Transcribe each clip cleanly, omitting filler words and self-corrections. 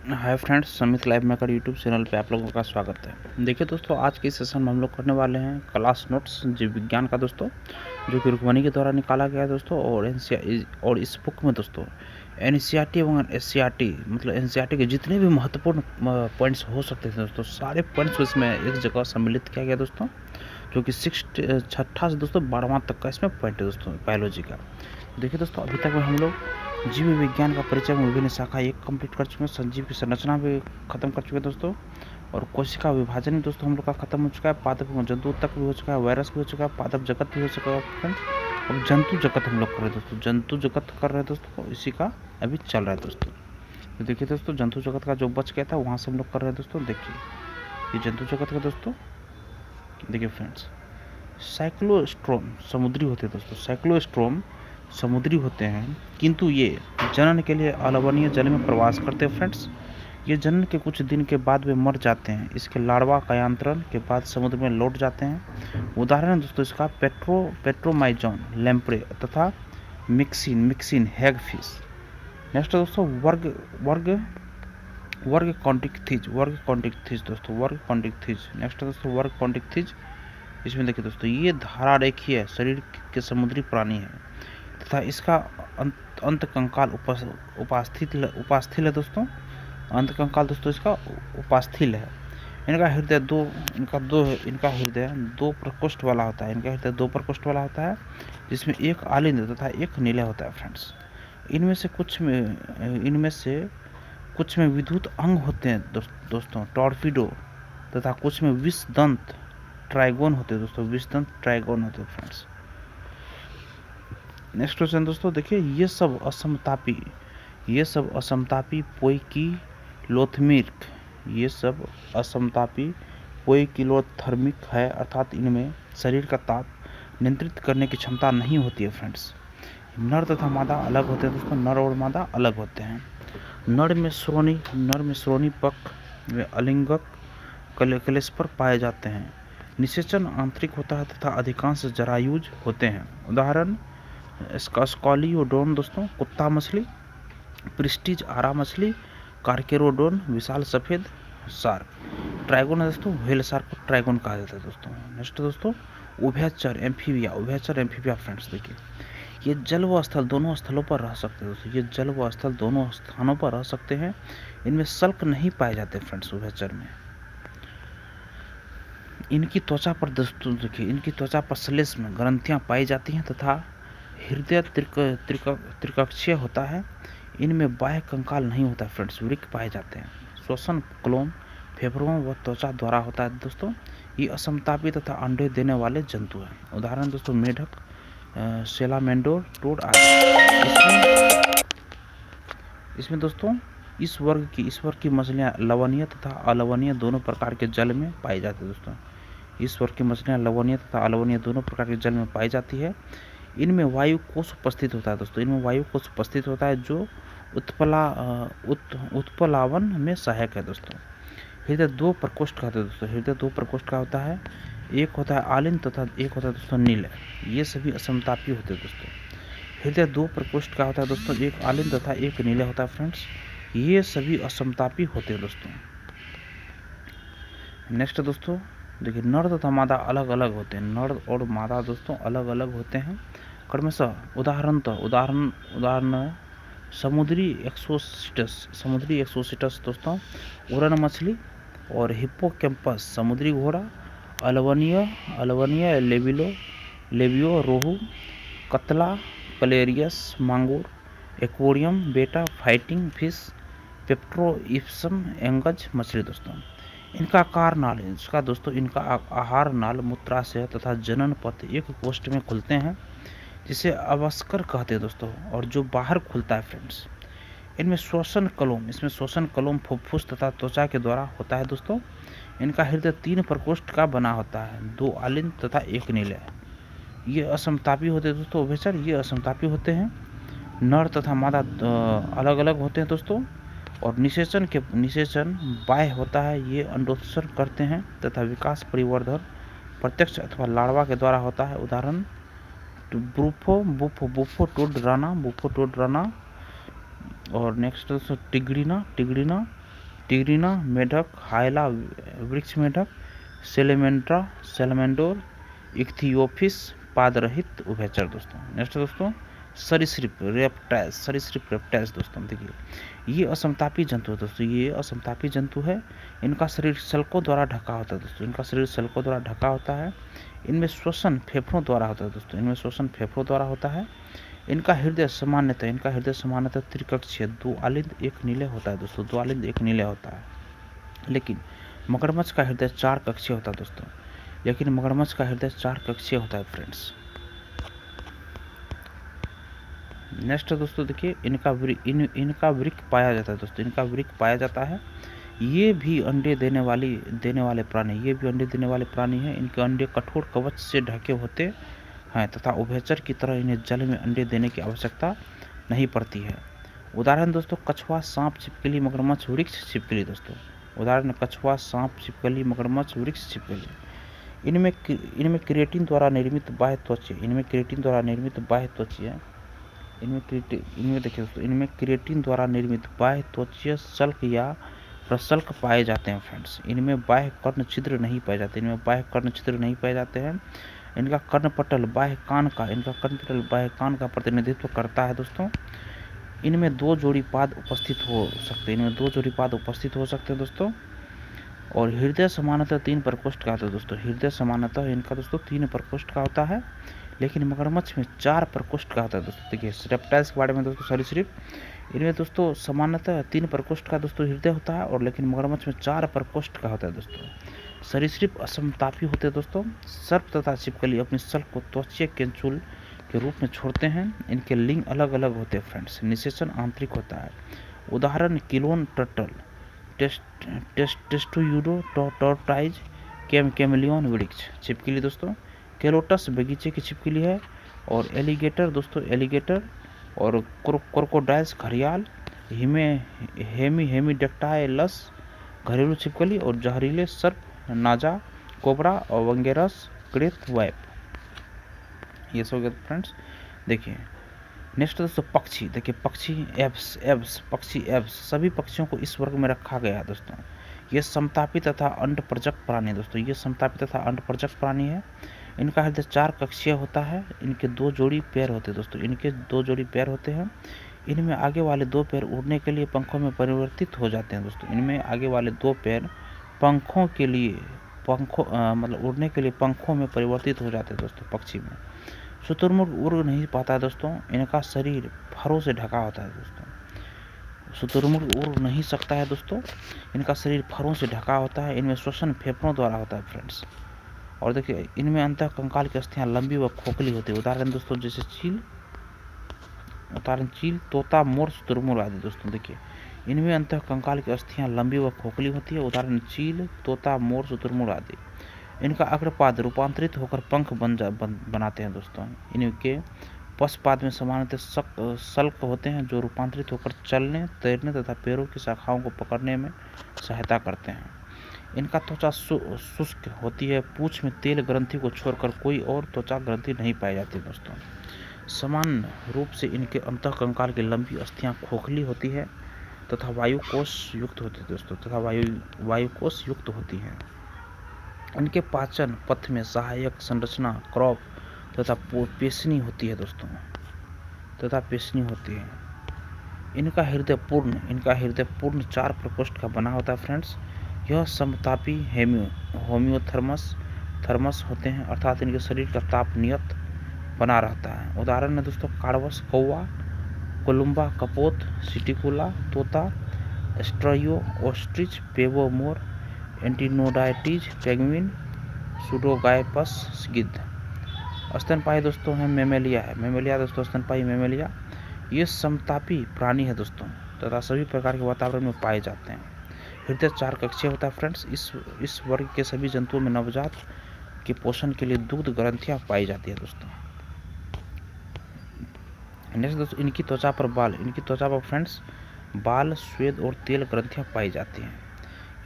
Hi friends, समित live maker YouTube channel पे आप लोगों का स्वागत है। देखिए दोस्तों, आज के सेशन में हम लोग करने वाले हैं क्लास नोट्स जीव विज्ञान का दोस्तों, जो कि रुक्मणी के द्वारा निकाला गया है दोस्तों। और इस बुक में दोस्तों एनसीईआरटी एवं एससीईआरटी मतलब एनसीईआरटी के जितने भी महत्वपूर्ण पॉइंट्स हो सकते थे दोस्तों, सारे पॉइंट्स को इसमें एक जगह सम्मिलित किया गया दोस्तों, जो कि छठा से दोस्तों 12वां तक का इसमें पॉइंट है दोस्तों बायोलॉजी का। देखिए दोस्तों, अभी तक में हम लोग जीव विज्ञान का परिचय में विभिन्न शाखा एक कंप्लीट कर चुके हैं, सजीव की संरचना भी खत्म कर चुके हैं दोस्तों, और कोशिका विभाजन भी दोस्तों हम लोग का खत्म हो चुका है, पादप एवं जंतु तक भी हो चुका है, वायरस भी हो चुका है, पादप जगत भी हो चुका है फ्रेंड्स। अब जंतु जगत हम लोग कर रहे हैं दोस्तों, जंतु जगत कर रहे हैं दोस्तों, इसी का अभी चल रहा है दोस्तों। तो देखिए दोस्तों, जंतु जगत का जो बच गया था वहाँ से हम लोग कर रहे हैं दोस्तों। देखिए ये जंतु जगत का दोस्तों, देखिए फ्रेंड्स, साइक्लोस्ट्रोम समुद्री होते हैं दोस्तों, साइक्लोस्ट्रोम समुद्री होते हैं, किंतु ये जनन के लिए अलवणीय जल में प्रवास करते हैं फ्रेंड्स। ये जनन के कुछ दिन के बाद वे मर जाते हैं, इसके लार्वा कायांतरण के बाद समुद्र में लौट जाते हैं। उदाहरण दोस्तों इसका पेट्रोमाइजोन लैम्प्रे तथा मिक्सिन हैगफिश। नेक्स्ट दोस्तों वर्ग कॉन्टिक्थिज दोस्तों, वर्ग कॉन्टिक्थिज। नेक्स्ट दोस्तों वर्ग कॉन्टिक्थिज, इसमें देखिए दोस्तों ये धारा रेखीय शरीर के समुद्री प्राणी है तथा इसका अंत कंकाल उपास्थिल है दोस्तों। अंत कंकाल दोस्तों इसका उपास्थिल है। इनका हृदय दो प्रकोष्ठ वाला होता है। इनका हृदय दो प्रकोष्ठ वाला होता है, जिसमें एक आलिंद तथा एक निलय होता है फ्रेंड्स। इनमें से कुछ में विद्युत अंग होते हैं दोस्तों, टॉर्पीडो, तथा कुछ में विषदंत ट्राइगोन होते हैं दोस्तों, विषदंत ट्राइगोन होते हैं फ्रेंड्स। नेक्स्ट क्वेश्चन दोस्तों, देखिए ये सब असमतापी पोइकिलोथर्मिक है, अर्थात इनमें शरीर का ताप नियंत्रित करने की क्षमता नहीं होती है फ्रेंड्स। नर तथा मादा अलग होते हैं दोस्तों, नर और मादा अलग होते हैं। नर में श्रोणी पक व अलिंगक कलेस्पर पाए जाते हैं। निषेचन आंतरिक होता है तथा अधिकांश जरायुज होते हैं। उदाहरण स्कॉलियोडोन दोस्तों, कुत्ता मछली, प्रिस्टीज आरा मछली, कार्केरोडोन विशाल सफेद शार्क। ट्राइगोन दोस्तों, व्हेल शार्क को ट्राइगोन कहा जाता है दोस्तों। नेक्स्ट दोस्तों उभयचर एम्फीबिया फ्रेंड्स, देखिए ये जल व स्थल दोनों स्थलों पर रह सकते हैं दोस्तों, ये जल व स्थल दोनों स्थानों पर रह सकते हैं। इनमें सल्क नहीं पाए जाते फ्रेंड्स उभयचर में। इनकी त्वचा पर दोस्तों देखिए, इनकी त्वचा पर श्लेष्म ग्रंथियां पाई जाती हैं तथा हृदय त्रिकक्षीय होता है। इनमें बाह्य कंकाल नहीं होता फ्रेंड्स, वृक्क पाए जाते हैं। श्वसन क्लोम फेफड़ों व त्वचा द्वारा होता है दोस्तों। ये असमतापी तथा अंडे देने वाले जंतु हैं। उदाहरण दोस्तों मेढक, सेलामेंडोर, टोड आदि। इसमें दोस्तों इस वर्ग की मछलियाँ लवणीय तथा अलवणीय दोनों प्रकार के जल में पाई जाती है दोस्तों। इस वर्ग की मछलियाँ लवणीय तथा अलवणीय दोनों प्रकार के जल में पाई जाती है। इनमें वायु कोश उपस्थित होता है दोस्तों, इनमें वायु कोश उपस्थित होता है जो उत्प्लावन में सहायक है दोस्तों। हृदय दो प्रकोष्ठ का होता है दोस्तों, हृदय दो प्रकोष्ठ का होता है, एक होता है आलिंद तथा एक होता है दोस्तों नील। ये सभी असमतापी होते हैं दोस्तों। हृदय दो प्रकोष्ठ का होता है दोस्तों, एक आलिंद तथा एक नीले होता है फ्रेंड्स। ये सभी असमतापी होते हैं दोस्तों। नेक्स्ट दोस्तों देखिए, नर तथा मादा अलग अलग होते हैं, नर और मादा दोस्तों अलग अलग होते हैं क्रमशः। उदाहरण समुद्री एक्सोसिटस दोस्तों, उड़न मछली, और हिप्पोकैम्पस समुद्री घोड़ा, अलवनिया लेबियो रोहू, कतला कलेरियस मांगुर, एक्वेरियम बेटा फाइटिंग फिश, पेप्ट्रोइप्सम एंगज मछली दोस्तों। इनका आहार नाल मूत्राशय तथा जनन पथ एक कोष्ठ में खुलते हैं, जिसे अवस्कर कहते हैं दोस्तों, और जो बाहर खुलता है फ्रेंड्स। इनमें श्वसन कलोम फुफ्फुस तथा त्वचा के द्वारा होता है दोस्तों। इनका हृदय तीन प्रकोष्ठ का बना होता है, दो आलिंद तथा एक नीले। ये असमतापी होते हैं दोस्तों, उभयचर ये असमतापी होते हैं। नर तथा मादा अलग अलग होते हैं दोस्तों। और निषेचन बाह्य होता है, ये अंडोत्सर्ग करते हैं तथा विकास परिवर्धन प्रत्यक्ष अथवा लार्वा के द्वारा होता है। उदाहरण बुफो टोड राना। और नेक्स्ट टिग्रिना टिग्रिना मेढक, हाइला वृक्ष मेढक, सेलेमेंडोर, इक्थियोपिस पादरहित उभयचर दोस्तों। नेक्स्ट दोस्तों सरीसृप रेप्टाइल्स दोस्तों। देखिए ये असमतापी जंतु है दोस्तों, ये असमतापी जंतु है। इनका शरीर सल्कों द्वारा ढका होता है दोस्तों, इनका शरीर सल्कों द्वारा ढका होता है। इनमें श्वसन फेफड़ों द्वारा होता है दोस्तों, इनमें श्वसन फेफड़ों द्वारा होता है। इनका हृदय सामान्यतः त्रिकक्षीय, दो आलिंद एक नीले होता है दोस्तों, दो आलिंद एक नीले होता है। लेकिन मगरमच्छ का हृदय 4 कक्षीय होता है दोस्तों, लेकिन मगरमच्छ का हृदय 4 कक्षीय होता है फ्रेंड्स। नेक्स्ट दोस्तों देखिए इनका वृक्क पाया जाता है दोस्तों, इनका वृक्क पाया जाता है। ये भी अंडे देने वाले प्राणी हैं। इनके अंडे कठोर कवच से ढके होते हैं तथा उभयचर की तरह इन्हें जल में अंडे देने की आवश्यकता नहीं पड़ती है। उदाहरण दोस्तों कछुआ, सांप, छिपकली, मगरमच्छ, वृक्ष, छिपकली दोस्तों। उदाहरण कछुआ, सांप, छिपकली, मगरमच्छ, वृक्ष, छिपकली। इनमें क्रिएटिन द्वारा निर्मित बाह्य त्वचा इनमें क्रिएटिन द्वारा निर्मित बाह्य त्वचीय सल्क या प्रसल्क पाए जाते हैं फ्रेंड्स। इनमें बाह्य कर्ण छिद्र नहीं पाए जाते हैं। इनका कर्णपटल बाह्य कान का प्रतिनिधित्व करता है दोस्तों। इनमें 2 जोड़ी पाद उपस्थित हो सकते हैं दोस्तों। और हृदय सामान्यतः 3 प्रकोष्ठ का होता है दोस्तों, हृदय सामान्यतः इनका दोस्तों 3 प्रकोष्ठ का होता है, लेकिन मगरमच्छ में 4 प्रकोष्ठ का होता है दोस्तों। देखिए रेप्टाइल्स के बारे में दोस्तों सरीसृप, इनमें दोस्तों सामान्यतः 3 प्रकोष्ठ का दोस्तों हृदय होता है, और लेकिन मगरमच्छ में 4 प्रकोष्ठ का होता है दोस्तों। सरीसृप असमतापी होते हैं दोस्तों। सर्प तथा छिपकली अपनी सल्क को त्वचीय केंचुल के रूप में छोड़ते हैं। इनके लिंग अलग अलग होते हैं फ्रेंड्स, निषेचन आंतरिक होता है। उदाहरण किलोन टर्टल, टेस्टुयूडो टॉर्टाइज, कैमेलियन वृक्ष, छिपकली दोस्तों। केलोटस बगीचे की छिपकली है। और एलिगेटर दोस्तों, और क्रोकोडाइल्स घड़ियाल, हेमीडेक्टाइलस घरेलू छिपकली, और जहरीले सर्प नाजा कोबरा और वंगेरस क्रेत वैप। ये सब गए फ्रेंड्स। देखिए नेक्स्ट दोस्तों पक्षी। देखिए पक्षी एब्स सभी पक्षियों को इस वर्ग में रखा गया है दोस्तों। ये समतापी तथा अंडप्रजक प्राणी है दोस्तों, ये समतापी तथा अंडप्रजक प्राणी है। इनका हृदय 4 कक्षीय होता है। इनके 2 जोड़ी पैर होते हैं दोस्तों, इनमें आगे वाले 2 पैर उड़ने के लिए पंखों में परिवर्तित हो जाते हैं दोस्तों। इनमें आगे वाले 2 पैर उड़ने के लिए पंखों में परिवर्तित हो जाते हैं दोस्तों पक्षी में। शुतुरमुर्ग उड़ नहीं पाता है दोस्तों, इनका शरीर फरों से ढका होता है दोस्तों। शुतुरमुर्ग उड़ नहीं सकता है दोस्तों, इनका शरीर फरों से ढका होता है। इनमें श्वसन फेफड़ों द्वारा होता है फ्रेंड्स। और देखिए इनमें अंतः कंकाल की अस्थियां लंबी व खोखली होती है। उदाहरण दोस्तों जैसे चील, तोता, मोर, शुतुरमुर्ग आदि दोस्तों। देखिए इनमें अंतः कंकाल की अस्थियां लंबी व खोखली होती है। उदाहरण चील, तोता, मोर, शुतुरमुर्ग आदि। इनका अग्रपाद रूपांतरित होकर पंख बनाते हैं दोस्तों। इनके पश्चपाद में सामान्यतः सल्क होते हैं जो रूपांतरित होकर चलने, तैरने तथा पैरों की शाखाओं को पकड़ने में सहायता करते हैं। इनका त्वचा शुष्क होती है। पूंछ में तेल ग्रंथि को छोड़कर कोई और त्वचा ग्रंथि नहीं पाई जाती दोस्तों। सामान्य रूप से इनके अंतःकंकाल की लंबी अस्थियां खोखली होती है तथा वायुकोश युक्त होती हैं। इनके पाचन पथ में सहायक संरचना क्रॉप तथा पेशनी होती है दोस्तों, इनका हृदय पूर्ण 4 प्रकोष्ठ का बना होता है फ्रेंड्स। यह समतापी होम्योथर्मस होते हैं, अर्थात इनके शरीर का ताप नियत बना रहता है। उदाहरण है दोस्तों कार्वस कौवा, कोलुम्बा कपोत, सिटिकुला तोता, स्ट्रायो ऑस्ट्रिच, पेवो मोर, एंटिनोडाइटिज पेंगुइन, सुडोगाइपस गिद्ध। स्तनपायी दोस्तों है मेमेलिया दोस्तों, स्तनपायी मेमेलिया। ये समतापी प्राणी है दोस्तों तथा सभी प्रकार के वातावरण में पाए जाते हैं। हृदय 4 कक्षीय होता है फ्रेंड्स। इस वर्ग के सभी जंतुओं में नवजात के पोषण के लिए दुग्ध ग्रंथियां पाई जाती है दोस्तों। नेक्स्ट दोस्तों इनकी त्वचा पर फ्रेंड्स बाल, स्वेद और तेल ग्रंथियां पाई जाती हैं।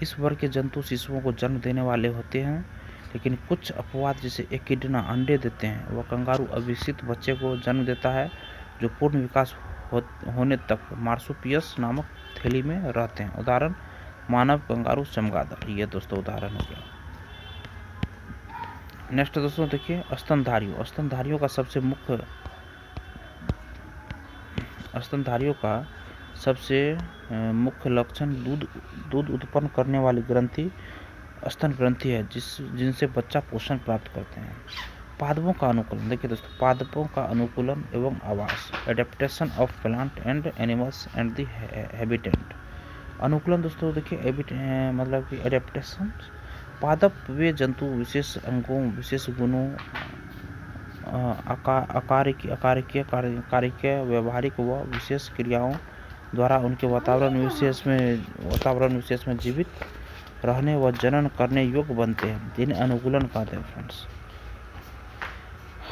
इस वर्ग के जंतु शिशुओं को जन्म देने वाले होते हैं, लेकिन कुछ अपवाद जैसे एकिडना अंडे देते हैं। वह कंगारू अविकसित बच्चे को जन्म देता है जो पूर्ण विकास होने तक मार्सुपियस नामक थैली में रहते हैं। उदाहरण मानव, कंगारू, चमगादड़। ये दोस्तों उदाहरण हो गया। नेक्स्ट दोस्तों देखिए स्तनधारियों। स्तनधारियों का सबसे मुख्य लक्षण दूध उत्पन्न करने वाली ग्रंथि स्तन ग्रंथि है, जिनसे बच्चा पोषण प्राप्त करते हैं। पादपों का अनुकूलन। देखिए दोस्तों पादपों का अनुकूलन एवं आवास, adaptation of plant and animals and the habitat. अनुकूलन दोस्तों देखिए मतलब कि एडेप्टेशन, पादप वे जंतु विशेष अंगों, विशेष गुणों, आकारिकीय, व्यवहारिक व विशेष क्रियाओं द्वारा उनके वातावरण विशेष में जीवित रहने व जनन करने योग्य बनते हैं, जिन्हें अनुकूलन कहते हैं फ्रेंड्स।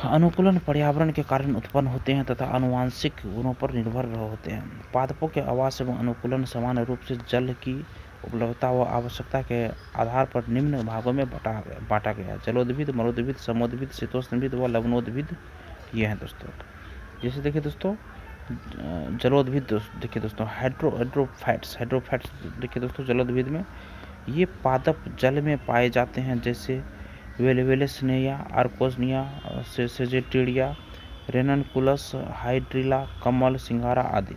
अनुकूलन पर्यावरण के कारण उत्पन्न होते हैं तथा आनुवांशिक गुणों पर निर्भर होते हैं। पादपों के आवास एवं अनुकूलन सामान्य रूप से जल की उपलब्धता व आवश्यकता के आधार पर निम्न भागों में बांटा गया है। जलोद्भिद, मरुद्भिद, समोद्भिद, शीतोष्णविद व लवणोद्भिद ये हैं दोस्तों। जैसे देखिए दोस्तों जलोद्भिद, देखिए दोस्तों हाइड्रोफाइट्स देखिए दोस्तों जलोद्भिद में ये पादप जल में पाए जाते हैं, जैसे वेलेवेलेस्नेया, आर्कोसनिया, सेजेटिडिया, रेननकुलस, हाइड्रिला, कमल, सिंघारा आदि।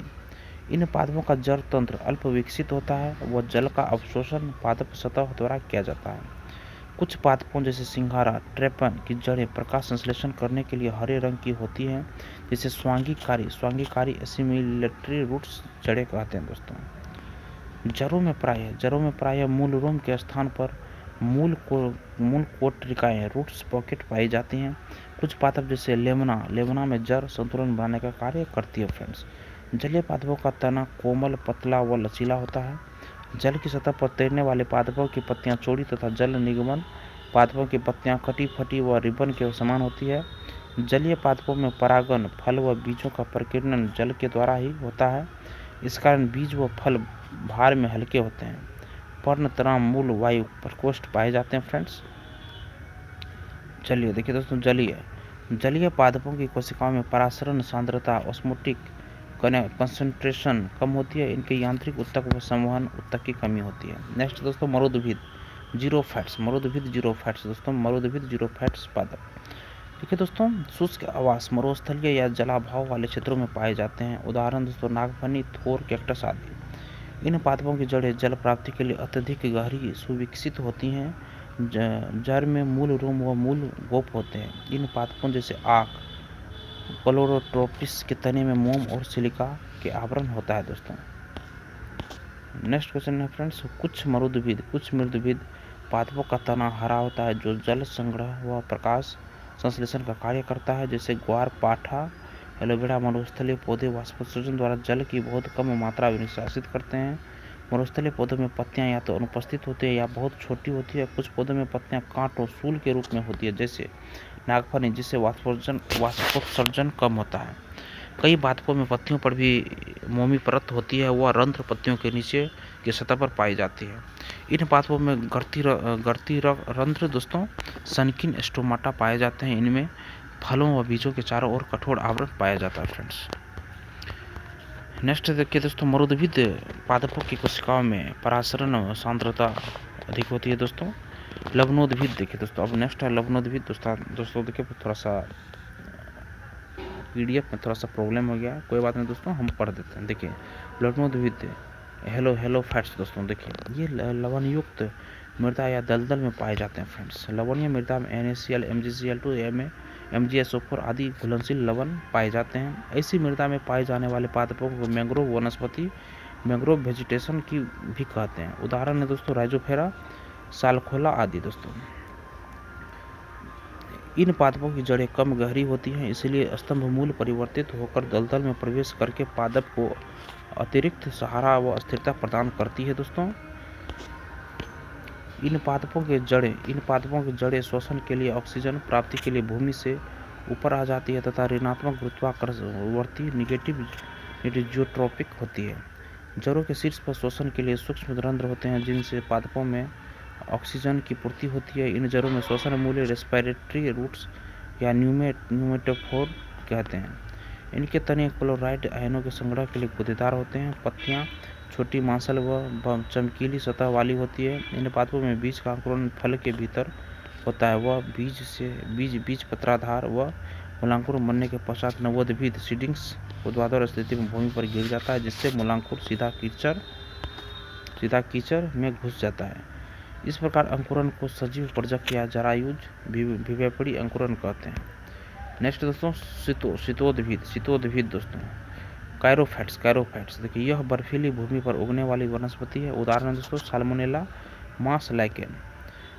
इन पादपों का जड़ तंत्र अल्प विकसित होता है व जल का अवशोषण पादप सतह द्वारा किया जाता है। कुछ पादपों जैसे सिंघारा, ट्रेपन की जड़ें प्रकाश संश्लेषण करने के लिए हरे रंग की होती हैं, जिसे स्वांगिकारी एसिमिलेटरी रूट्स जड़ें कहते हैं दोस्तों। जड़ों में प्रायः मूल रोम के स्थान पर मूल कोटिकाएं, रूट्स पॉकेट पाई जाती हैं। कुछ पादप जैसे लेमना में जड़ संतुलन बनाने का कार्य करती है फ्रेंड्स। जलीय पादपों का तना कोमल, पतला व लचीला होता है। जल की सतह पर तैरने वाले पादपों की पत्तियां चौड़ी तथा जल निगमन पादपों की पत्तियां कटी फटी व रिबन के समान होती है। जलीय पादपों में परागन, फल व बीजों का प्रकीर्णन जल के द्वारा ही होता है। इस कारण बीज व फल भार में हल्के होते हैं। पर्ण, तना, मूल, वायु प्रकोष्ठ पाए जाते हैं फ्रेंड्स। चलिए देखिए दोस्तों जलीय पादपों की कोशिकाओं में परासरण सांद्रता, ऑस्मोटिक कंसंट्रेशन कम होती है। इनके यांत्रिक उत्तक व संवहन उत्तक की कमी होती है। नेक्स्ट दोस्तों मरुद्भिद जीरो फैट्स दोस्तों, मरुद्भिद जीरो फैट्स पादप। देखिए दोस्तों शुष्क आवास, मरुस्थलीय या जलाभाव वाले क्षेत्रों में पाए जाते हैं। उदाहरण दोस्तों नागफनी, थोर, कैक्टस आदि। इन पादपों की जड़ें जल प्राप्ति के लिए अत्यधिक गहरी सुविकसित होती हैं। जड़ में मूल रोम व मूल गोप होते हैं। इन पादपों जैसे आक, क्लोरोट्रोपिस के तने में मोम और सिलिका के आवरण होता है दोस्तों। नेक्स्ट क्वेश्चन है फ्रेंड्स, कुछ मृदुभिद पादपों का तना हरा होता है, जो जल संग्रह व प्रकाश संश्लेषण का कार्य करता है। जैसे ग्वार, पाठा, एलोवेरा मरुस्थलीय पौधे वाष्पोत्सर्जन द्वारा जल की बहुत कम मात्रा निष्कासित करते हैं। मरुस्थलीय पौधों में पत्तियां या तो अनुपस्थित होती है या बहुत छोटी होती है। कुछ पौधों में पत्तियां कांटों, सूल के रूप में होती है, जैसे नागफनी, जिससे वाष्पोत्सर्जन कम होता है। कई पादपों में पत्तियों पर भी मोमी परत होती है, वह रंध्र पत्तियों के नीचे की सतह पर पाई जाती है। इन पादपों में गर्ती रंध्र दोस्तों सनकिन स्टोमाटा पाए जाते हैं। इनमें फलों व बीजों के चारों ओर कठोर आवरण पाया जाता है फ्रेंड्स। नेक्स्ट देखिए दोस्तों मरुद्भिद पादपों की कोशिकाओं में परासरण सांद्रता अधिक होती है दोस्तों। लवणोद्भिद देखिए दोस्तों, अब नेक्स्ट है लवणोद्भिद दोस्तों देखिए थोड़ा सा पीडीएफ में थोड़ा सा प्रॉब्लम हो गया, कोई बात नहीं दोस्तों, हम पढ़ देते हैं। देखिए लवणोद्भिद हेलो फैट्स दोस्तों, देखिए ये लवणयुक्त मृदा या दलदल में पाए जाते हैं फ्रेंड्स। लवणीय मृदा में NaCl, MgCl2, MgSO4 आदि घुलनशील लवण पाए जाते हैं। ऐसी मृदा में पाए जाने वाले पादपों को मैंग्रोव वनस्पति, मैंग्रोव वेजिटेशन की भी कहते हैं। उदाहरण है दोस्तों राइजोफेरा, सालखोला आदि दोस्तों। इन पादपों की जड़ें कम गहरी होती हैं, इसलिए स्तंभ मूल परिवर्तित होकर दलदल में प्रवेश करके पादप को अतिरिक्त सहारा व स्थिरता प्रदान करती है दोस्तों। इन पादपों की जड़ें श्वसन के लिए ऑक्सीजन प्राप्ति के लिए भूमि से ऊपर आ जाती है तथा ऋणात्मक गुरुत्वाकर्षणवर्ती नेगेटिव जियोट्रॉपिक होती है। जड़ों के शीर्ष पर श्वसन के लिए सूक्ष्म रंध्र होते हैं, जिनसे पादपों में ऑक्सीजन की पूर्ति होती है। इन जड़ों में श्वसन मूल्य रेस्पिरेटरी रूट्स या न्यूमेटोफोर कहते हैं। इनके तने क्लोराइड आयनों के संग्रह के लिए गूदेदार होते हैं। पत्तियां छोटी मांसल व चमकीली सतह वाली होती है। इन पादपों में बीज का अंकुरण फल के भीतर होता है। वह बीज पत्राधार व मूलांकुर बनने के पश्चात नवोद्भिद सीडिंग्स ऊर्ध्वाधर स्थिति में भूमि पर गिर जाता है, जिससे मूलांकुर सीधा कीचड़ में घुस जाता है। इस प्रकार अंकुरण को सजीव प्रजक या जरायुज विवेपड़ी अंकुरण कहते हैं। नेक्स्ट दोस्तों शीतोद्भिद दोस्तों कैरोफाइट्स। देखिए यह बर्फीली भूमि पर उगने वाली वनस्पति है। उदाहरण दोस्तों साल्मोनेला मांस लाइकेन।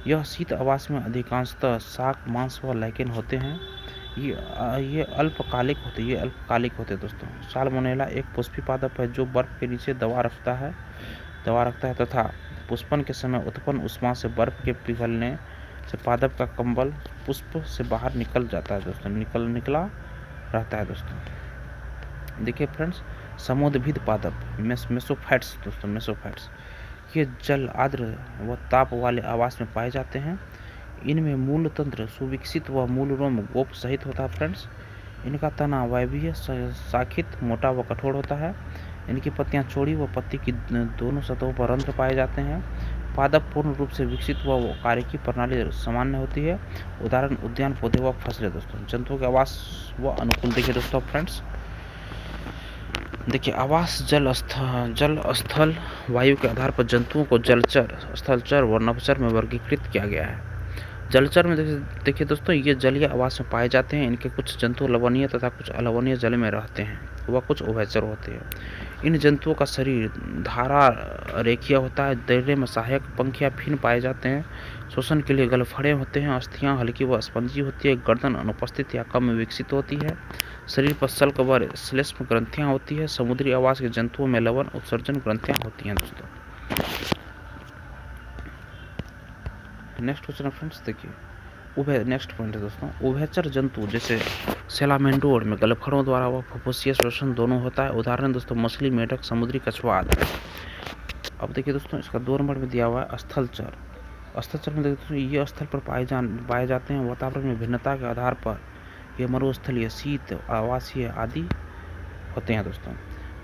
यह शीत आवास में अधिकांशतः शाक मांस व लाइकेन होते हैं। ये अल्पकालिक होते हैं दोस्तों। साल्मोनेला एक पुष्पी पादप है जो बर्फ के नीचे दबा रखता है तथा पुष्पन के समय उत्पन्न उष्मा से बर्फ के पिघलने से पादप का कंबल पुष्प से बाहर निकल जाता है दोस्तों, निकला रहता है दोस्तों। देखिए फ्रेंड्स समोद्भिद पादप मेसोफाइट्स दोस्तों। ये जल आर्द्र व ताप वाले आवास में पाए जाते हैं। इनमें मूल तंत्र सुविकसित व मूल रोम गोप सहित होता है फ्रेंड्स। इनका तना वायवीय शाखित मोटा व कठोर होता है। इनकी पत्तियां चौड़ी व पत्ती की दोनों सतहों पर रंध्र पाए जाते हैं। पादप पूर्ण रूप से विकसित व कार्यकी प्रणाली सामान्य होती है। उदाहरण उद्यान पौधे व फसलें दोस्तों। जंतुओं के आवास व अनुकूल देखिए दोस्तों फ्रेंड्स। देखिए आवास जल स्थल वायु के आधार पर जंतुओं को जलचर, स्थलचर व नभचर में वर्गीकृत किया गया है। जलचर में देखिए दोस्तों ये जलीय आवास में पाए जाते हैं। इनके कुछ जंतु लवणीय तथा कुछ अलवणीय जल में रहते हैं व कुछ उभयचर होते हैं। इन जंतुओं का शरीर धारा रेखीय होता है। दैर्घ्य में सहायक पंख या फिन पाए जाते हैं। श्वसन के लिए गलफड़े होते हैं। अस्थियां हल्की व स्पंजी होती है। गर्दन अनुपस्थित या कम विकसित होती है। शरीर पर शल्क व श्लेष्म ग्रंथियां होती है। समुद्री आवास के जंतुओं में लवण उत्सर्जन ग्रंथियां होती हैं दोस्तों। नेक्स्ट क्वेश्चन फ्रेंड्स देखिए नेक्स्ट पॉइंट है दोस्तों उभयचर जंतु जैसे सैलामेंडोर में गलफड़ों द्वारा व फुफ्फुसीय श्वसन दोनों होता है। उदाहरण दोस्तों मछली, मेढक, समुद्री कछुआ आदि। अब देखिए दोस्तों इसका 2 नंबर में दिया हुआ है स्थलचर में दोस्तों ये स्थल पर पाए जाते हैं। वातावरण में भिन्नता के आधार पर ये मरुस्थलीय, शीत, आवासीय आदि होते हैं दोस्तों।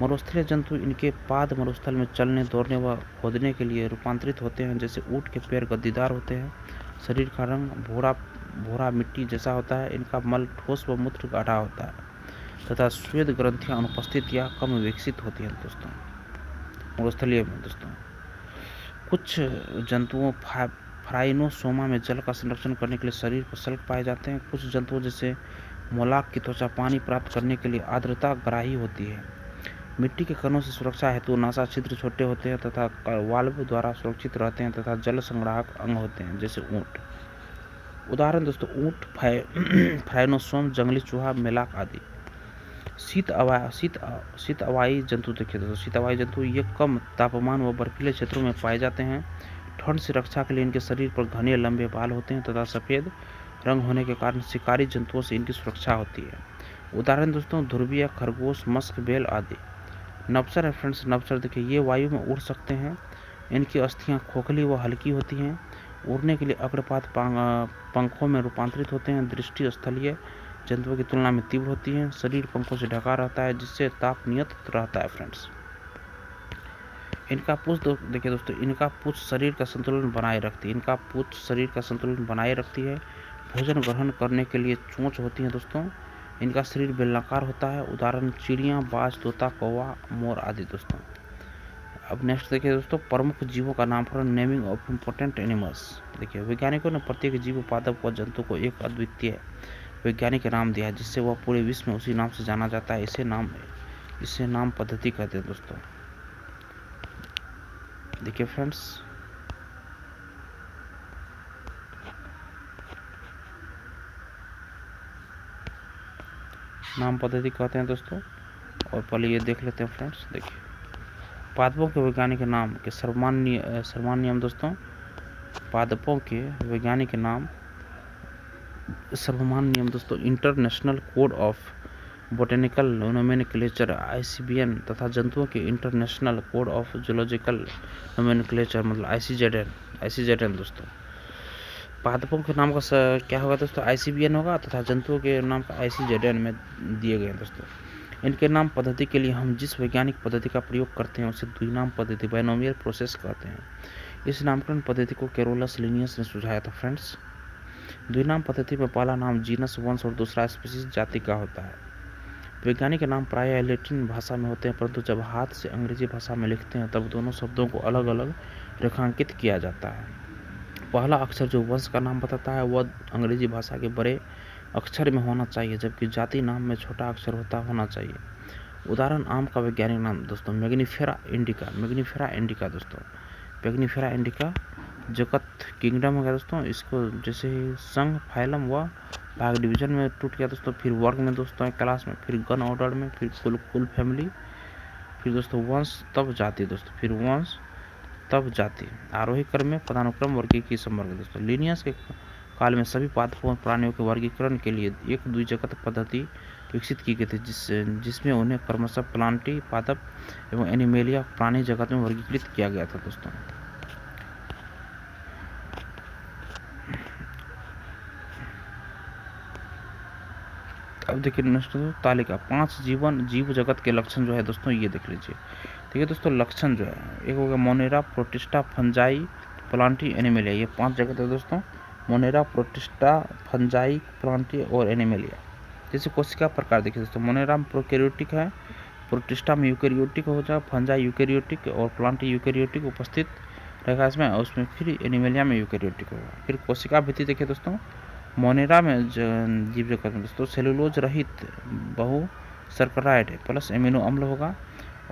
मरुस्थलीय जंतु इनके पाद मरुस्थल में चलने, दौड़ने व खोदने के लिए रूपांतरित होते हैं। जैसे ऊंट के पैर गद्दीदार होते हैं। शरीर का रंग भूरा मिट्टी जैसा होता है। इनका मल ठोस व मूत्र गाढ़ा होता है तथा श्वेत ग्रंथियां अनुपस्थित या कम विकसित होती हैं दोस्तों मरुस्थलीय में दोस्तों। कुछ जंतुओं फ्राइनोसोमा में जल का संरक्षण करने के लिए शरीर पर शल्क पाए जाते हैं। कुछ जंतुओं जैसे मोलाक की त्वचा पानी प्राप्त करने के लिए आर्द्रता ग्राही होती है। मिट्टी के कणों से सुरक्षा हेतु नासा छिद्र छोटे होते हैं तथा वाल्व द्वारा सुरक्षित रहते हैं तथा जल संग्राहक अंग होते हैं जैसे ऊंट। उदाहरण दोस्तों ऊंट, फ्राइनोसोम, जंगली चूहा, मेलाक आदि। शीत अवायी जंतु देखिए दोस्तों। शीत अवायी जंतु ये कम तापमान व बर्फीले क्षेत्रों में पाए जाते हैं। ठंड से रक्षा के लिए इनके शरीर पर घने लंबे बाल होते हैं तथा सफेद रंग होने के कारण शिकारी जंतुओं से इनकी सुरक्षा होती है। उदाहरण दोस्तों ध्रुवीय खरगोश, मस्क, बेल आदि। नभचर है फ्रेंड्स। नभचर देखिए ये वायु में उड़ सकते हैं। इनकी अस्थियां खोखली व हल्की होती हैं। उड़ने के लिए अग्रपात पंखों में रूपांतरित होते हैं। दृष्टि स्थलीय जंतुओं की तुलना में तीव्र होती है। शरीर पंखों से ढका रहता है जिससे ताप नियंत्रित रहता है फ्रेंड्स। इनका पूंछ देखिए दोस्तों इनका पूंछ शरीर का संतुलन बनाए रखती है। भोजन ग्रहण करने के लिए चोंच होती है दोस्तों। इनका शरीर बेलनाकार होता है। उदाहरण चिड़िया, बाज, तोता, कौवा, मोर आदि दोस्तों। अब नेक्स्ट देखिए दोस्तों प्रमुख जीवों का नामकरण, नेमिंग ऑफ इम्पोर्टेंट एनिमल्स। देखिए वैज्ञानिकों ने प्रत्येक जीव, पादप व जंतु को एक अद्वितीय वैज्ञानिक नाम दिया है जिससे वह पूरे विश्व में उसी नाम से जाना जाता है। इसे नाम पद्धति कहते हैं दोस्तों। देखिए फ्रेंड्स नाम पद्धति कहते हैं दोस्तों। और पहले ये देख लेते हैं फ्रेंड्स। देखिए पादपों के वैज्ञानिक नाम के सर्वमान्य नियम दोस्तों। पादपों के वैज्ञानिक नाम सर्वमान्य नियम दोस्तों international code of botanical nomenclature ICBN तथा जंतुओं के international code of zoological nomenclature मतलब ICZN दोस्तों। पादपों के नाम का क्या होगा दोस्तों ICBN होगा तथा जंतुओं के नाम का ICZN में दिए गए दोस्तों। इनके नाम पद्धति के लिए हम जिस वैज्ञानिक पद्धति का प्रयोग करते हैं उसे द्विनाम पद्धति बाइनोमियल प्रोसेस कहते हैं। इस नामकरण पद्धति को कैरोलस लिनियस ने सुझाया था फ्रेंड्स। द्विनाम पद्धति में पहला नाम जीनस वंश और दूसरा स्पीशीज जाति का होता है। वैज्ञानिक नाम प्रायः लैटिन भाषा में होते हैं, परंतु जब हाथ से अंग्रेजी भाषा में लिखते हैं तब दोनों शब्दों को अलग अलग रेखांकित किया जाता है। पहला अक्षर जो वंश का नाम बताता है वह अंग्रेजी भाषा के बड़े अक्षर में होना चाहिए, जबकि जाति नाम में छोटा अक्षर होना चाहिए। उदाहरण आम का वैज्ञानिक नाम दोस्तों मैग्नीफेरा इंडिका दोस्तों। मैग्नीफेरा इंडिका जगत किंगडम हो गया दोस्तों। इसको जैसे ही संघ, फाइलम व भाग डिवीजन में टूट गया दोस्तों, फिर वर्ग में दोस्तों, क्लास में, फिर गण ऑर्डर में, फिर कुल फैमिली, फिर दोस्तों वंश तब जाति दोस्तों, फिर वंश तब जाति, आरोही क्रम में पदानुक्रम, वर्गीय की समवर्ग दोस्तों। लिनियस के काल में सभी पादपों प्राणियों के वर्गीकरण के लिए एक द्विजगत पद्धति विकसित की गई थी, जिसमें उन्हें क्रमशः प्लांटी, पादप एवं एनिमेलिया प्राणी जगत में वर्गीकृत किया गया था दोस्तों। अब देखिए नेक्स्ट तालिका 5 जीव जगत के लक्षण जो है दोस्तों ये देख लीजिए। ठीक है दोस्तों, लक्षण जो है एक हो गया Monera, protista, fungi, Plantae, animalia. ये 5 जगत है दोस्तों, मोनेरा, प्रोटिस्टा, फंजाई, प्लांटी और एनिमेलिया। जैसे कोशिका प्रकार देखिए दोस्तों, मोनेरा में प्रोकैरियोटिक है, प्रोटिस्टा में यूकैरियोटिक हो जाएगा, फंजाई यूकैरियोटिक और प्लांटी यूकैरियोटिक उपस्थित रहेगा इसमें, और उसमें फिर एनिमेलिया में यूकैरियोटिक होगा। फिर कोशिका भित्ति देखिए दोस्तों, मोनेरा में जीव जगत में दोस्तों सेलुलोज रहित बहु सर्कराइड प्लस एमिनो अम्ल होगा,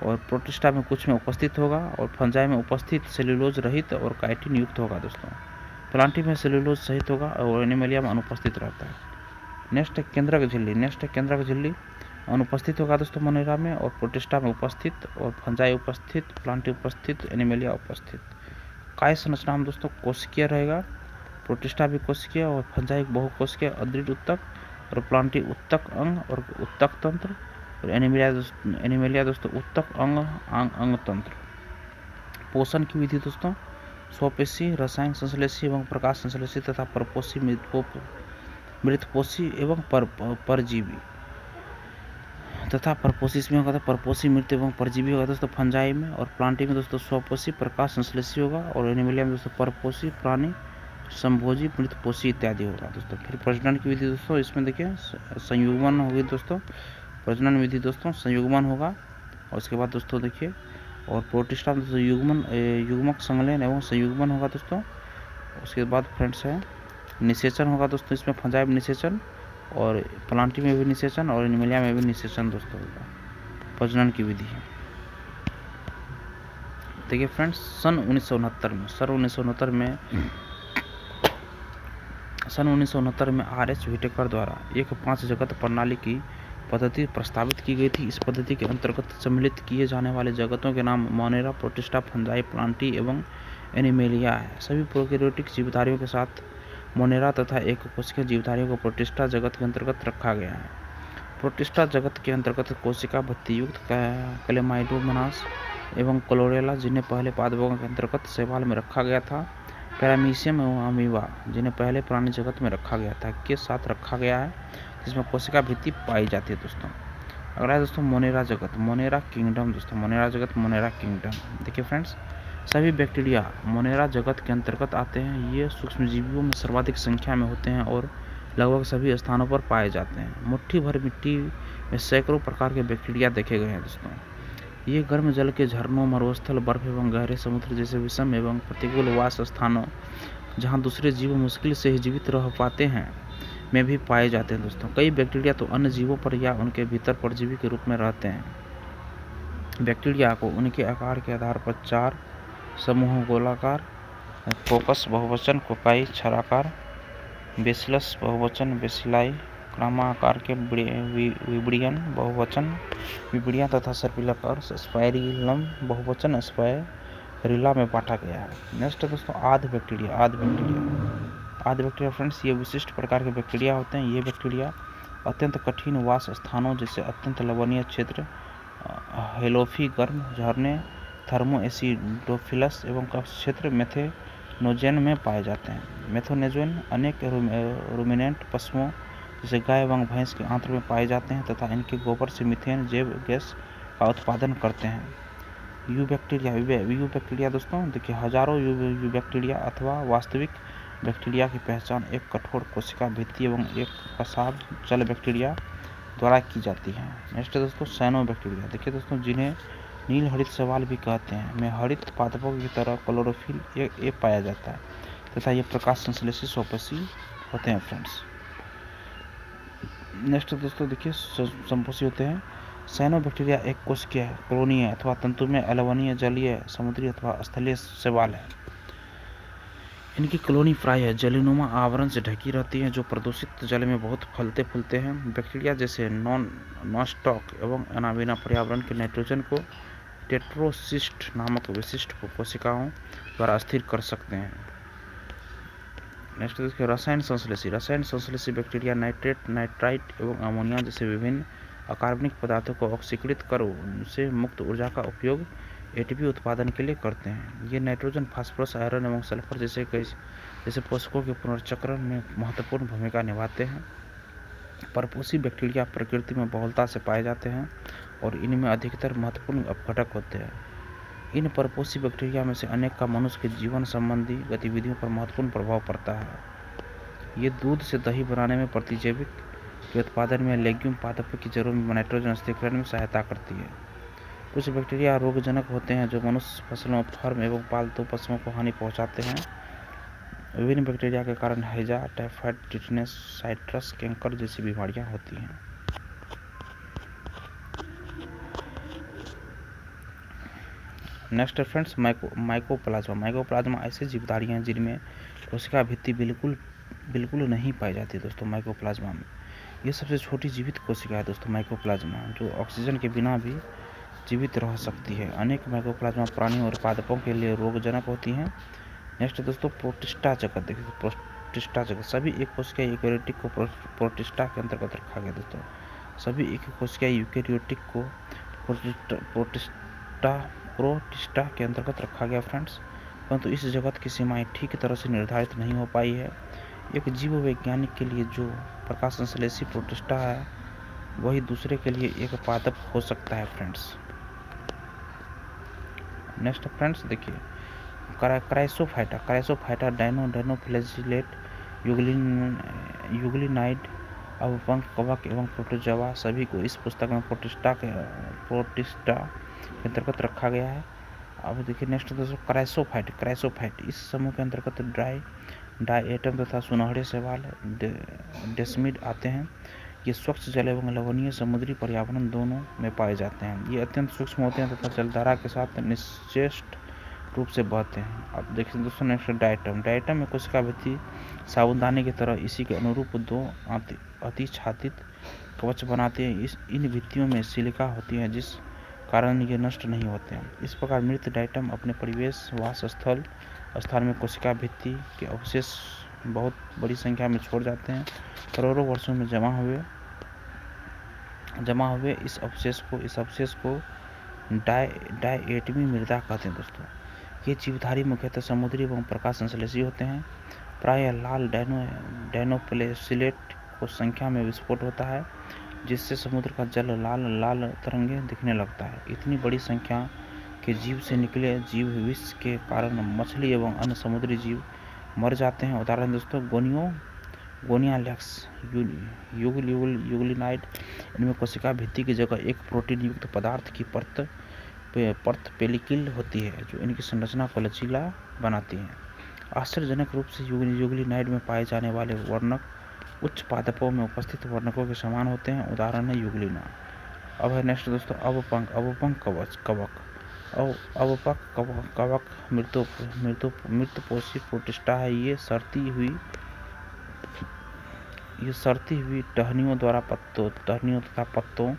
और प्रोटिस्टा में कुछ में उपस्थित होगा, और फंजाई में उपस्थित सेलुलोज रहित और काइटिन युक्त होगा दोस्तों। प्लांटी में सेलुलोज सहित होगा और एनिमेलिया में अनुपस्थित रहता है। नेक्स्ट है केंद्रक झिल्ली अनुपस्थित होगा दोस्तों मोनेरा में, और प्रोटिस्टा में उपस्थित, और फंजाई उपस्थित, प्लांटी उपस्थित, एनिमेलिया उपस्थित। काय संरचना में दोस्तों कोशिकीय रहेगा, प्रोटिस्टा भी कोशिकीय और फंजाई बहुकोशिकीय अदृढ़ उत्तक, और प्लांटी उत्तक अंग और उत्तक तंत्र, और एनिमेलिया दोस्तों उत्तक अंग तंत्र। पोषण की विधि दोस्तों स्वपेशी, रसायन संश्लेषी एवं प्रकाश संश्लेषी तथा परपोषी, मृतपोषी एवं परजीवी तथा परपोषी इसमें होगा, परपोषी, मृत एवं परजीवी होगा दोस्तों फंजाई में, और प्लांटी में दोस्तों स्वपोषी, प्रकाश संश्लेषी होगा, और एनिमेलिया में दोस्तों परपोषी, प्राणी संभोजी, मृतपोषी इत्यादि होगा दोस्तों। फिर प्रजनन की विधि दोस्तों इसमें देखिए संयुग्मन होगी दोस्तों, प्रजनन विधि दोस्तों संयुग्मन होगा, और उसके बाद दोस्तों देखिए और प्रोटिस्टा में दोस्तों युग्मक संलयन एवं संयुग्मन होगा दोस्तों। उसके बाद फ्रेंड्स है निषेचन होगा दोस्तों, इसमें फंजाई में निषेचन, और प्लांटी में भी निषेचन, और एनिमेलिया में भी निषेचन दोस्तों होगा। प्रजनन की विधि है देखिए फ्रेंड्स सन 1969 में R.H. व्हिटेकर द्वारा एक 5 जगत प्रणाली की पद्धति प्रस्तावित की गई थी। इस पद्धति के अंतर्गत सम्मिलित किए जाने वाले जगतों के नाम मोनेरा, प्रोटिस्टा, फंजाई, प्लांटी एवं एनिमेलिया है। सभी प्रोकैरियोटिक जीवधारियों के साथ मोनेरा तथा एक कोशिका जीवधारियों को प्रोटिस्टा जगत के अंतर्गत रखा गया है। प्रोटिस्टा जगत के अंतर्गत कोशिका भित्ति युक्त क्लेमाइडोमोनास एवं क्लोरेला जिन्हें पहले पादपों के अंतर्गत शैवाल में रखा गया था, पैरामीशियम एवं अमीबा जिन्हें पहले प्राणी जगत में रखा गया था के साथ रखा गया है, जिसमें कोशिका भित्ति पाई जाती है दोस्तों। अगला है दोस्तों मोनेरा जगत, मोनेरा किंगडम दोस्तों, मोनेरा जगत, मोनेरा किंगडम। देखिए फ्रेंड्स सभी बैक्टीरिया मोनेरा जगत के अंतर्गत आते हैं। ये सूक्ष्मजीवियों में सर्वाधिक संख्या में होते हैं और लगभग सभी स्थानों पर पाए जाते हैं। मुट्ठी भर मिट्टी में सैकड़ों प्रकार के बैक्टीरिया देखे गए हैं दोस्तों। ये गर्म जल के झरनों, मरुस्थल, बर्फ एवं गहरे समुद्र जैसे विषम एवं प्रतिकूल वास स्थानों जहाँ दूसरे जीव मुश्किल से ही जीवित रह पाते हैं में भी पाए जाते हैं दोस्तों। कई बैक्टीरिया तो अन्य जीवों पर या उनके भीतर परजीवी के रूप में रहते हैं। बैक्टीरिया को उनके आकार के आधार पर 4 समूहों गोलाकार, कोकस बहुवचन, कोकाई छाराकार, बेसिलस बहुवचन, बेसिलाई, क्रामाकार के विब्रियन बहुवचन, विब्रिया तथा सर्पिलाकार, स्पाइरिलम बहुवचन, स्पाइरिला में बांटा गया है। नेक्स्ट है दोस्तों आध बैक्टीरिया फ्रेंड्स ये विशिष्ट प्रकार के बैक्टीरिया होते हैं। ये बैक्टीरिया अत्यंत कठिन वास स्थानों जैसे अत्यंत लवणीय क्षेत्र, हेलोफी गर्म झरने, थर्मो एसिडोफिलस एवं कक्ष क्षेत्र मेथेनोजेन में पाए जाते हैं। मेथेनोजेन अनेक रूमिनेंट पशुओं जैसे गाय एवं भैंस के आंत्र में पाए जाते हैं तथा इनके गोबर से मीथेन जैव गैस का उत्पादन करते हैं। यू बैक्टीरिया दोस्तों देखिए, हजारों यू बैक्टीरिया अथवा वास्तविक बैक्टीरिया की पहचान एक कठोर कोशिका भित्ति एवं एक कसाब जल बैक्टीरिया द्वारा की जाती है। नेक्स्ट है दोस्तों साइनो बैक्टीरिया। देखिए दोस्तों, जिन्हें नील हरित शैवाल भी कहते हैं, में हरित पादपों की तरह क्लोरोफिल ए पाया जाता है तथा ये प्रकाश संश्लेषी स्वपोषी होते हैं फ्रेंड्स। नेक्स्ट दोस्तों देखिए संपोषी होते हैं। साइनो बैक्टीरिया एक कोशिकीय कॉलोनीय अथवा तंतुमय अलवणीय जलीय समुद्री अथवा स्थलीय शैवाल है। इनकी कॉलोनी प्रायः जलीनुमा आवरण से ढकी रहती है जो प्रदूषित जल में बहुत फलते फूलते हैं। बैक्टीरिया जैसे नॉनस्टॉक एवं अनाबिना पर्यावरण के नाइट्रोजन को टेट्रोसिस्ट नामक विशिष्ट कोशिकाओं द्वारा स्थिर कर सकते हैं। नेक्स्ट देखिए रसायन संश्लेषी बैक्टीरिया नाइट्रेट, नाइट्राइट एवं अमोनिया जैसे विभिन्न अकार्बनिक पदार्थों को ऑक्सीकृत कर उनसे मुक्त ऊर्जा का उपयोग एटीपी उत्पादन के लिए करते हैं। ये नाइट्रोजन, फास्फोरस, आयरन एवं सल्फर जैसे पोषकों के पुनर्चक्रण में महत्वपूर्ण भूमिका निभाते हैं। परपोषी बैक्टीरिया प्रकृति में बहुलता से पाए जाते हैं और इनमें अधिकतर महत्वपूर्ण अपघटक होते हैं। इन परपोषी बैक्टीरिया में से अनेक का मनुष्य के जीवन संबंधी गतिविधियों पर महत्वपूर्ण प्रभाव पड़ता है। ये दूध से दही बनाने में, प्रतिजैविक के उत्पादन में, लेग्यूम पादपों की जड़ों में नाइट्रोजन स्थिरीकरण में सहायता करती है। कुछ बैक्टीरिया रोगजनक होते हैं जो मनुष्य, फसलों, फर्म एवं पालतू पशुओं को हानि पहुंचाते हैं। विभिन्न बैक्टीरिया के कारण हैजा, टाइफाइड, टिटनेस, साइट्रस कैंकर जैसी बीमारियां होती हैं। नेक्स्ट फ्रेंड्स माइकोप्लाज्मा ऐसे जीवधारी हैं जिनमें कोशिका भित्ति बिल्कुल नहीं पाई जाती दोस्तों। माइकोप्लाज्मा में ये सबसे छोटी जीवित कोशिका है दोस्तों माइकोप्लाज्मा, जो ऑक्सीजन के बिना भी जीवित रह सकती है। अनेक माइकोप्लाज्मा प्राणियों और पादपों के लिए रोगजनक होती हैं। नेक्स्ट दोस्तों प्रोटिस्टा जगत। देखिए प्रोटिस्टा जगत, सभी एक कोशिकीय यूकेरियोटिक को प्रोटिस्टा के अंतर्गत रखा गया दोस्तों। सभी एक कोशिकीय यूकेरियोटिक को प्रोटिस्टा के अंतर्गत रखा गया फ्रेंड्स, परंतु इस जगत की सीमाएं ठीक तरह से निर्धारित नहीं हो पाई है। एक जीव वैज्ञानिक के लिए जो प्रकाश संश्लेषी प्रोटिस्टा है वही दूसरे के लिए एक पादप हो सकता है फ्रेंड्स। नेक्स्ट फ्रेंड्स देखिए क्राइसोफाइटा, डायनोफ्लैजिलेट, यूग्लिनाइड, अवपंक, कवक एवं प्रोटोजोआ सभी को इस पुस्तक में प्रोटिस्टा के अंतर्गत रखा गया है। अब देखिए नेक्स्ट दोस्तों क्राइसोफाइट इस समूह के अंतर्गत डायएटम तथा सुनहरे शैवाल डेस्मिड आते हैं। ये स्वच्छ जल एवं लवणीय समुद्री पर्यावरण दोनों में पाए जाते हैं। ये अत्यंत सूक्ष्म होते हैं तथा जलधारा के साथ निश्चेष्ट रूप से बहते हैं। अब देखिए दोस्तों नेक्स्ट डायटम में कोशिका भित्ति साबुनदानी की तरह इसी के अनुरूप दो अतिछादित कवच बनाते हैं। इन भित्तियों में सिलिका होती है जिस कारण ये नष्ट नहीं होते हैं। इस प्रकार मृत डायटम अपने परिवेश वास स्थान में कोशिका भित्ति के अवशेष बहुत बड़ी संख्या में छोड़ जाते हैं। करोड़ों वर्षों में जमा हुए इस अवशेष को डायएटमी मृदा कहते हैं दोस्तों। ये जीवधारी मुख्यतः समुद्री एवं प्रकाश संश्लेषी होते हैं। प्रायः लाल डायनोप्लेसिलेट को संख्या में विस्फोट होता है जिससे समुद्र का जल लाल तरंगे दिखने लगता है। इतनी बड़ी संख्या के जीव से निकले जीव विष के कारण मछली एवं अन्य समुद्री जीव मर जाते हैं। उदाहरण दोस्तों गोनियालैक्स, यूग्लिनाइड, इनमें कोशिका भित्ति की जगह एक प्रोटीन युक्त पदार्थ की परत पेलिकल होती है जो इनकी संरचना को लचीला बनाती है। आश्चर्यजनक रूप से यूग्लिनाइड में पाए जाने वाले वर्णक उच्च पादपों में उपस्थित वर्णकों के समान होते हैं। उदाहरण है यूग्लिना। अब है नेक्स्ट दोस्तों अवपंक कवक मृतपोषी प्रोटिस्टा है। ये सड़ती हुई टहनियों तथा पत्तों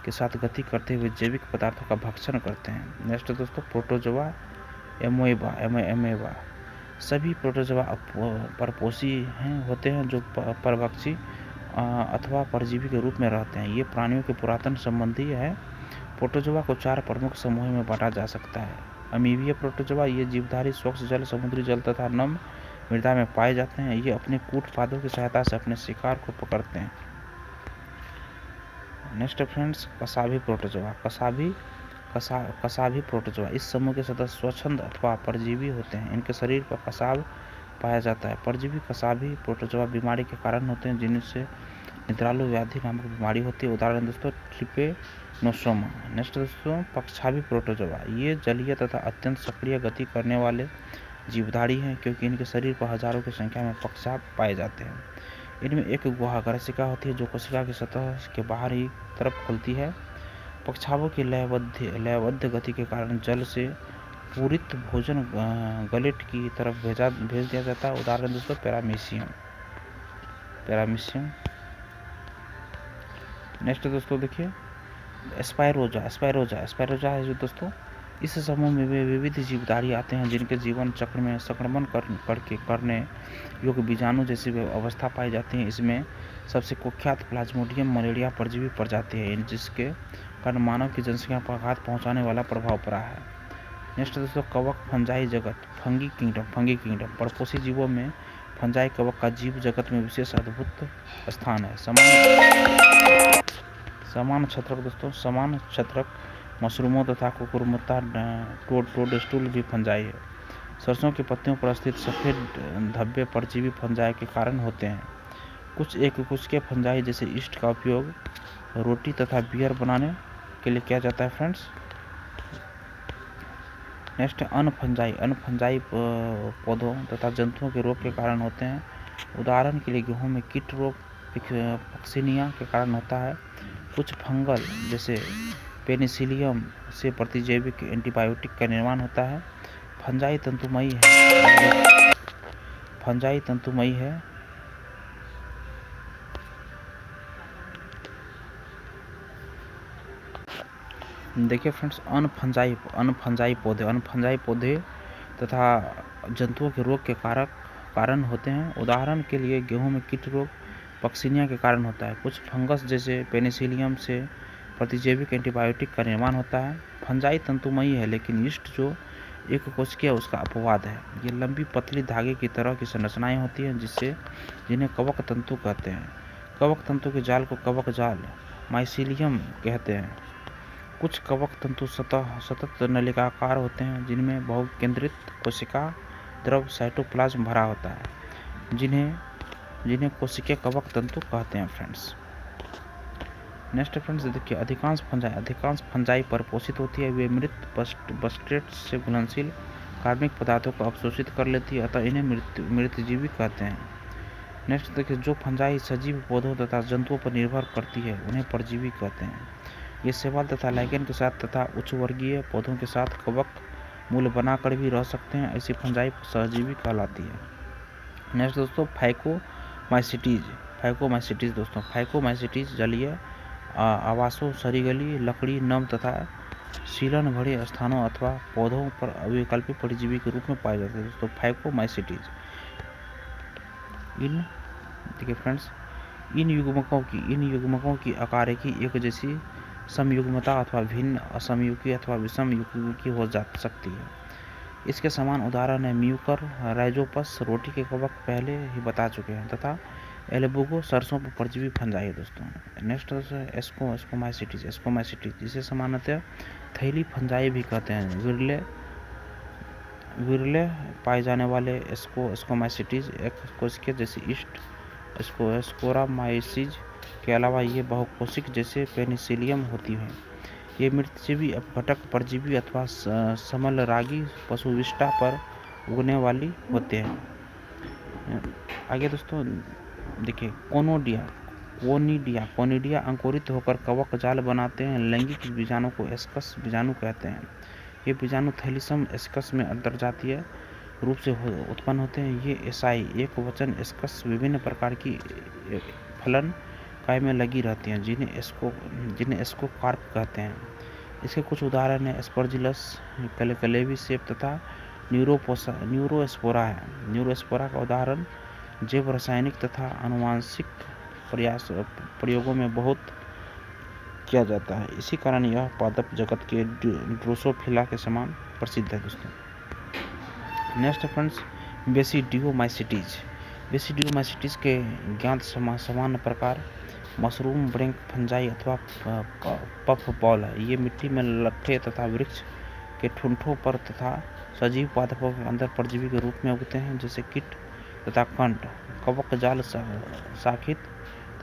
के साथ गति करते हुए जैविक पदार्थों का भक्षण करते हैं। नेक्स्ट दोस्तों प्रोटोजोआ एमोएबा। सभी प्रोटोजोआ परपोषी होते हैं जो परभक्षी अथवा परजीवी के रूप में रहते हैं। ये प्राणियों के पुरातन संबंधी है। प्रोटोजोआ को 4 प्रमुख समूहों में बांटा जा सकता है। अमीबीय प्रोटोजोआ, ये जीवधारी स्वच्छ जल, समुद्री जल तथा नम मृदा में पाए जाते हैं। ये अपने कूट पादों की सहायता से अपने शिकार को पकड़ते हैं। नेक्स्ट फ्रेंड्स, कसाभी प्रोटोजोआ। कसाभी प्रोटोजोआ इस समूह के सदस्य स्वच्छंद अथवा परजीवी होते हैं। इनके शरीर पर कसाभ पाया जाता है। परजीवी कसाभी प्रोटोजोआ बीमारी के कारण होते हैं, जिनसे निद्रालु व्याधि नामक बीमारी होती है। उदाहरण दोस्तों ट्रिपेनोसोमा। नेक्स्ट दोस्तों, पक्षाभी प्रोटोजोआ। ये जलीय तथा अत्यंत सक्रिय गति करने वाले जीवधारी हैं, क्योंकि इनके शरीर पर हजारों की संख्या में पक्षाभ पाए जाते हैं। इनमें एक गुहाग्रसिका होती है जो कोशिका की सतह के बाहरी तरफ खुलती है। पक्षाभों की लयबद्ध गति के कारण जल से पूरित भोजन गलेट की तरफ भेज दिया जाता है। उदाहरण दोस्तों पैरामीशियम। नेक्स्ट दोस्तों देखिए स्पायरोजा है जो दोस्तों, इस समूह में वे विविध जीवधारी आते हैं जिनके जीवन चक्र में संक्रमण करने योग्य बीजाणु जैसी अवस्था पाई जाती है। इसमें सबसे कुख्यात प्लाज्मोडियम मलेरिया परजीवी प्रजाति है, जिसके कारण मानव की जनसंख्या पर आघात पहुंचाने वाला प्रभाव पड़ा है। नेक्स्ट दोस्तों कवक फंजाई जगत, फंगी किंगडम। परपोषी जीवों में फंजाई कवक का जीव जगत में विशेष अद्भुत स्थान है। समान छत्रक मशरूमों तथा कुकुरमुत्ता टोडस्टूल भी फंजाई है। सरसों की पत्तियों पर स्थित सफेद धब्बे परजीवी फंजाई के कारण होते हैं। कुछ के फंजाई जैसे ईस्ट का उपयोग रोटी तथा बियर बनाने के लिए किया जाता है फ्रेंड्स। नेक्स्ट अनफंजाई पौधों तथा जंतुओं के रोग के कारण होते हैं। उदाहरण के लिए गेहूं में कीट रोग पक्सिनिया के कारण होता है। कुछ फंगल जैसे पेनिसिलियम से प्रतिजैविक एंटीबायोटिक का निर्माण होता है। फंजाई तंतुमयी है। देखिए फ्रेंड्स, अनफंजाई पौधे तथा जंतुओं के रोग के कारण होते हैं। उदाहरण के लिए गेहूं में कीट रोग पक्सिनिया के कारण होता है। कुछ फंगस जैसे पेनिसिलियम से प्रतिजैविक एंटीबायोटिक का निर्माण होता है। फंजाई तंतुमयी है, लेकिन यीस्ट जो एक कोशिकीय उसका अपवाद है। ये लंबी पतली धागे की तरह की संरचनाएं होती हैं जिन्हें कवक तंतु कहते हैं। कवक तंतु के जाल को कवक जाल माइसीलियम कहते हैं। कुछ कवक तंतु सतत नलिकाकार होते हैं, जिनमें बहुकेंद्रित कोशिका द्रव साइटोप्लाज्म भरा होता है, जिन्हें कोशिकीय कवक तंतु कहते हैं फ्रेंड्स। नेक्स्ट फ्रेंड्स देखिए अधिकांश फंजाई परपोषित होती है। वे मृत बस्टेट से घुलनशील कार्बनिक पदार्थों को अवशोषित कर लेती है, अतः इन्हें मृतजीवी कहते हैं। नेक्स्ट देखिए जो फंजाई सजीव पौधों तथा जंतुओं पर निर्भर करती है उन्हें परजीवी कहते हैं। ये शैवाल तथा लाइकेन के साथ तथा उच्च वर्गीय पौधों के साथ कवक मूल बनाकर भी रह सकते हैं। ऐसी फंजाई सहजीवी कहलाती है। नेक्स्ट दोस्तों फाइकोमाइसिटीज जलीय आवासों, सरीगली, लकड़ी, नम तथा सीलन भरे स्थानों अथवा पौधों पर अवैकल्पिक परजीवी के रूप में पाए जाते हैं। दोस्तों फाइकोमाइसिटीज देखिए फ्रेंड्स, इन युग्मकों की आकारिकी एक जैसी समयुग्मता अथवा भिन्न असमयुगी अथवा विषम युग्मी हो जा सकती है। इसके समान उदाहरण है म्यूकर राइजोपस, रोटी के कवक पहले ही बता चुके हैं, तथा एल्बुगो सरसों पर परजीवी फंजाई है दोस्तों। नेक्स्ट एस्कोमाइसिटीज जिसे सामान्यतः थैली फंजाई भी कहते हैं। विरले पाए जाने वाले एस्कोमाइसिटीज एक कोशिकीय जैसे ईस्ट एस्कोरामाइसिस के अलावा ये बहुकोशिक जैसे पेनिसिलियम होती हैं। ये मृतजीवी अपघटक परजीवी अथवा समलरागी पशुविष्टा पर उगने वाली होते हैं। आगे दोस्तों देखिए कोनिडिया अंकुरित होकर कवक जाल बनाते हैं। लैंगिक बीजाणु को एस्कस बीजाणु कहते हैं। ये बीजाणु थैलीसम एस्कस में अंतर्जातीय रूप से उत्पन्न होते हैं। ये एसाई एक वचन एस्कस विभिन्न प्रकार की फलन काय में लगी रहती हैं, जिन्हें एस्कोकार्प कहते हैं। इसके कुछ उदाहरण हैं एस्परजिलस, कलेवी सेप तथा न्यूरोस्पोरा है। न्यूरोस्पोरा का उदाहरण जैव रासायनिक तथा आनुवांशिक प्रयोगों में बहुत किया जाता है। इसी कारण यह पादप जगत के ड्रोसोफिला के समान प्रसिद्ध है दोस्तों। नेक्स्ट फ्रेंड्स बेसिडियोमाइसिटीज के ज्ञात सामान्य प्रकार मशरूम, ब्रिंक, फंजाई अथवा पफ बॉल है। ये मिट्टी में लट्ठे तथा वृक्ष के ठूंठों पर तथा सजीव पादपों के अंदर परजीवी के रूप में उगते हैं, जैसे कीट तथा कंट। कवक जाल शाखित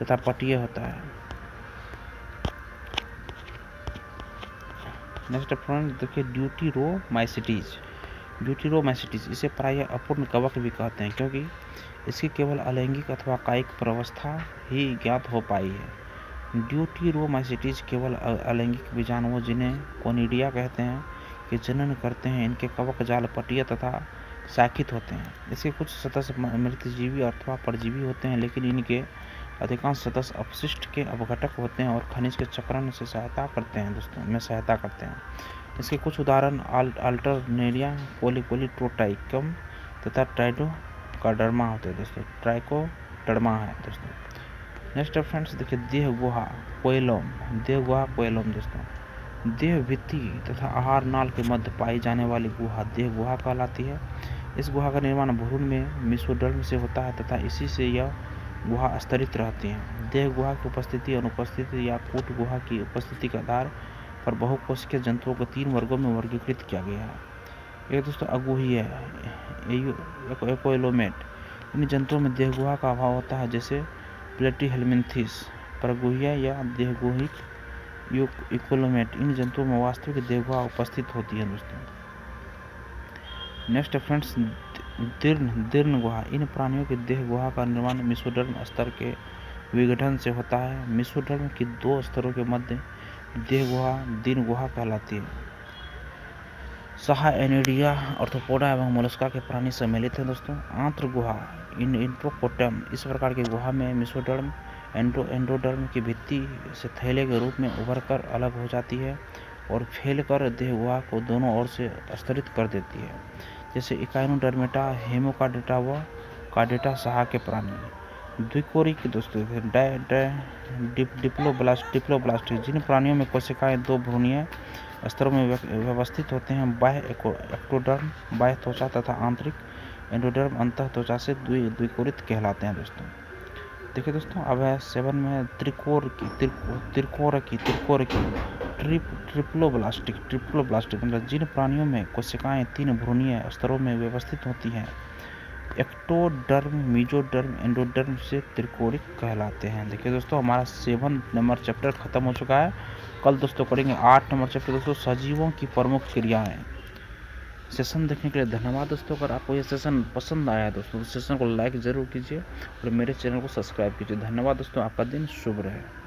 तथा पटीय होता है। नेक्स्ट फ्रेंड देखिए ड्यूटीरोमाइसिटीज। ड्यूटीरोमाइसिटीज इसे प्रायः अपूर्ण कवक भी कहते हैं, क्योंकि इसकी केवल अलैंगिक अथवा कायिक प्रवस्था ही ज्ञात हो पाई है। ड्यूटीरोमाइसिटीज केवल अलैंगिक बीजाणुओं, जिन्हें कोनिडिया कहते हैं, के जनन करते हैं। इनके कवक जाल पटीय तथा शाखित होते हैं। इसके कुछ सदस्य मृतजीवी अथवा परजीवी होते हैं, लेकिन इनके अधिकांश सदस्य अपशिष्ट के अपघटक होते हैं और खनिज के चक्रण से सहायता करते हैं। इसके कुछ उदाहरण अल्टरनेरिया, पोलीट्रोटाइकम तथा ट्राइकोडर्मा होते हैं दोस्तों। ट्राइकोडर्मा है दोस्तों। नेक्स्ट फ्रेंड्स देखिए देह गुहा कोएलोम दोस्तों। देह भित्ति तथा आहार नाल के मध्य पाई जाने वाली गुहा देह गुहा कहलाती है। इस गुहा का निर्माण भ्रूण में मेसोडर्म से होता है तथा इसी से यह गुहा स्तरित रहती है। देह गुहा की उपस्थिति, अनुपस्थिति या कूट गुहा की उपस्थिति के आधार पर बहुकोशिकीय जंतुओं को 3 वर्गों में वर्गीकृत किया गया है। एक दोस्तों अगुहीय एकोइलोमेट। इन जंतुओं में देह गुहा का अभाव होता है, जैसे प्लेटीहेल्मिन्थेस। परगुहीय या देहगुहिक इकोलोमेट। इन जंतुओं में वास्तविक देह गुहा उपस्थित होती है दोस्तों। नेक्स्ट फ्रेंड्स दीर्ण गुहा। इन प्राणियों की देह गुहा का निर्माण मेसोडर्म स्तर के विघटन से होता है। मेसोडर्म की 2 स्तरों के मध्य देह गुहा दीर्ण गुहा कहलाती है। एनिडिया, आर्थ्रोपोडा एवं मोलस्का के प्राणी सम्मिलित हैं दोस्तों। आंत्र गुहा इंट्रोकोटम। इस प्रकार की गुहा में मेसोडर्म एंडोडर्म की भित्ति से थैले के रूप में उभरकर अलग हो जाती है और फैलकर देह गुहा को दोनों ओर से स्तरित कर देती है, जैसे इकाइनोडर्मेटा, हेमोकार्डेटा व कार्डेटा सहा के प्राणी। द्विकोरिक दोस्तों डिप्लोब्लास्ट। जिन प्राणियों में कोशिकाएं 2 भ्रूणीय स्तरों में व्यवस्थित होते हैं, बाह्य एक्टोडर्म बाह्य त्वचा तथा आंतरिक एंडोडर्म अंतः त्वचा से द्विकोरित कहलाते हैं दोस्तों। देखिए दोस्तों अब है 7 में ट्रिप्लोब्लास्टिक मतलब जिन प्राणियों में कोशिकाएं 3 भ्रूणीय स्तरों में व्यवस्थित होती हैं, एक्टोडर्म, मेसोडर्म, एंडोडर्म से त्रिकोरिक कहलाते हैं। देखिए दोस्तों हमारा 7 नंबर चैप्टर खत्म हो चुका है। कल दोस्तों करेंगे 8 नंबर चैप्टर दोस्तों सजीवों की प्रमुख क्रियाएं। सेशन देखने के लिए धन्यवाद दोस्तों। अगर आपको ये सेशन पसंद आया है दोस्तों तो सेशन को लाइक जरूर कीजिए और मेरे चैनल को सब्सक्राइब कीजिए। धन्यवाद दोस्तों, आपका दिन शुभ रहे।